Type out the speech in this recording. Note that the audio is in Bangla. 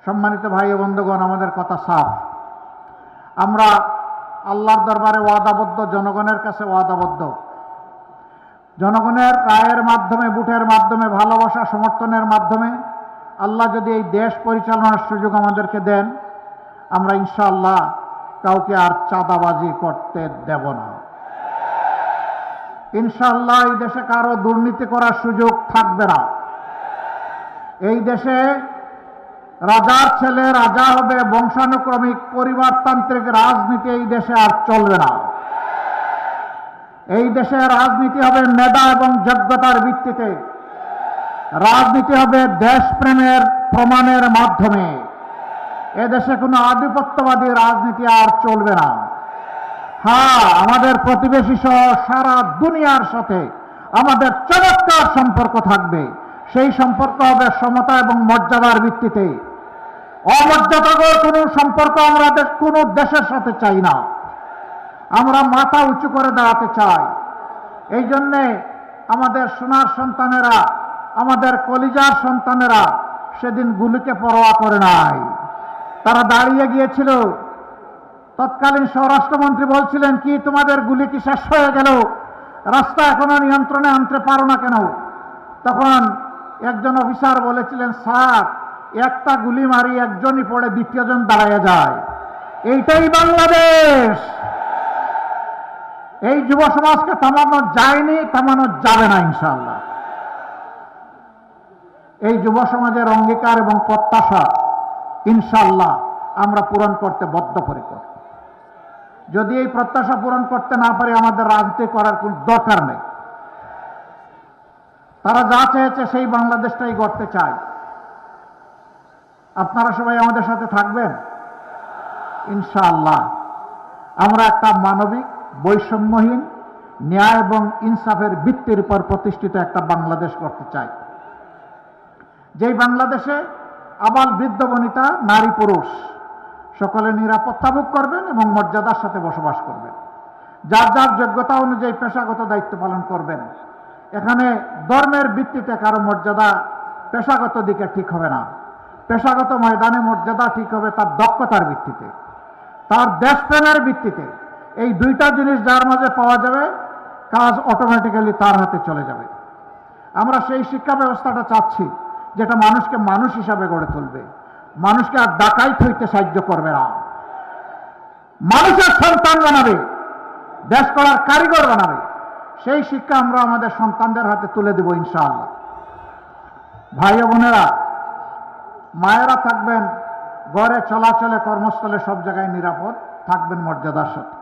সম্মানিত ভাই ও বন্ধুগণ, আমাদের কথা সাফ। আমরা আল্লাহর দরবারে ওয়াদাবদ্ধ, জনগণের কাছে ওয়াদাবদ্ধ। জনগণের রায়ের মাধ্যমে, ভোটের মাধ্যমে, ভালোবাসা সমর্থনের মাধ্যমে আল্লাহ যদি এই দেশ পরিচালনার সুযোগ আমাদেরকে দেন, আমরা ইনশাআল্লাহ কাউকে আর চাঁদাবাজি করতে দেব না। ইনশাআল্লাহ এই দেশে কারো দুর্নীতি করার সুযোগ থাকবে না। এই দেশে রাজার ছেলে রাজা হবে, বংশানুক্রমিক পরিবারতান্ত্রিক রাজনীতি এই দেশে আর চলবে না। এই দেশে রাজনীতি হবে মেধা এবং যোগ্যতার ভিত্তিতে, রাজনীতি হবে দেশপ্রেমের প্রমাণের মাধ্যমে। এদেশে কোনো আধিপত্যবাদী রাজনীতি আর চলবে না। হ্যাঁ, আমাদের প্রতিবেশী সহ সারা দুনিয়ার সাথে আমাদের চমৎকার সম্পর্ক থাকবে। সেই সম্পর্ক হবে সমতা এবং মর্যাদার ভিত্তিতে। অমর্যাদাকর কোনো সম্পর্ক আমরা কোনো দেশের সাথে চাই না। আমরা মাথা উঁচু করে দাঁড়াতে চাই। এই জন্যে আমাদের সোনার সন্তানেরা, আমাদের কলিজার সন্তানেরা সেদিন গুলিকে পরোয়া করে নাই। তারা দাঁড়িয়ে গিয়েছিল। তৎকালীন স্বরাষ্ট্রমন্ত্রী বলছিলেন, কি তোমাদের গুলি কি শেষ হয়ে গেল? রাস্তা এখনো নিয়ন্ত্রণে আনতে পারো না কেন? তখন একজন অফিসার বলেছিলেন, স্যার, একটা গুলি মারি একজনই পড়ে দ্বিতীয়জন দাঁড়ায় যায়। এইটাই বাংলাদেশ। এই যুব সমাজকে থামানো যায়নি, থামানো যাবে না ইনশাআল্লাহ। এই যুব সমাজের অঙ্গীকার এবং প্রত্যাশা ইনশাআল্লাহ আমরা পূরণ করতে বদ্ধপরিকর। যদি এই প্রত্যাশা পূরণ করতে না পারি, আমাদের রাজনীতি করার কোনো দরকার নেই। তারা যা চেয়েছে সেই বাংলাদেশটাই গড়তে চায়। আপনারা সবাই আমাদের সাথে থাকবেন ইনশাআল্লাহ। আমরা একটা মানবিক, বৈষম্যহীন, ন্যায় এবং ইনসাফের ভিত্তির উপর প্রতিষ্ঠিত একটা বাংলাদেশ করতে চাই। যেই বাংলাদেশে আবাল বৃদ্ধ বনিতা, নারী পুরুষ সকলে নিরাপত্তা ভোগ করবেন এবং মর্যাদার সাথে বসবাস করবেন। যার যার যোগ্যতা অনুযায়ী পেশাগত দায়িত্ব পালন করবেন। এখানে ধর্মের ভিত্তিতে কারো মর্যাদা পেশাগত দিকে ঠিক হবে না। পেশাগত ময়দানে মর্যাদা ঠিক হবে তার দক্ষতার ভিত্তিতে, তার দেশপ্রেমের ভিত্তিতে। এই দুইটা জিনিস যার মাঝে পাওয়া যাবে, কাজ অটোমেটিক্যালি তার হাতে চলে যাবে। আমরা সেই শিক্ষা ব্যবস্থাটা চাচ্ছি যেটা মানুষকে মানুষ হিসাবে গড়ে তুলবে, মানুষকে আর ডাকাইত হইতে সাহায্য করবে না, মানুষের সন্তান বানাবে, দেশ করার কারিগর বানাবে। সেই শিক্ষা আমরা আমাদের সন্তানদের হাতে তুলে দেব ইনশাআল্লাহ। ভাই ও বোনেরা, মায়েরা থাকবেন ঘরে, চলাচলে, কর্মস্থলে, সব জায়গায় নিরাপদ থাকবেন মর্যাদার সাথে।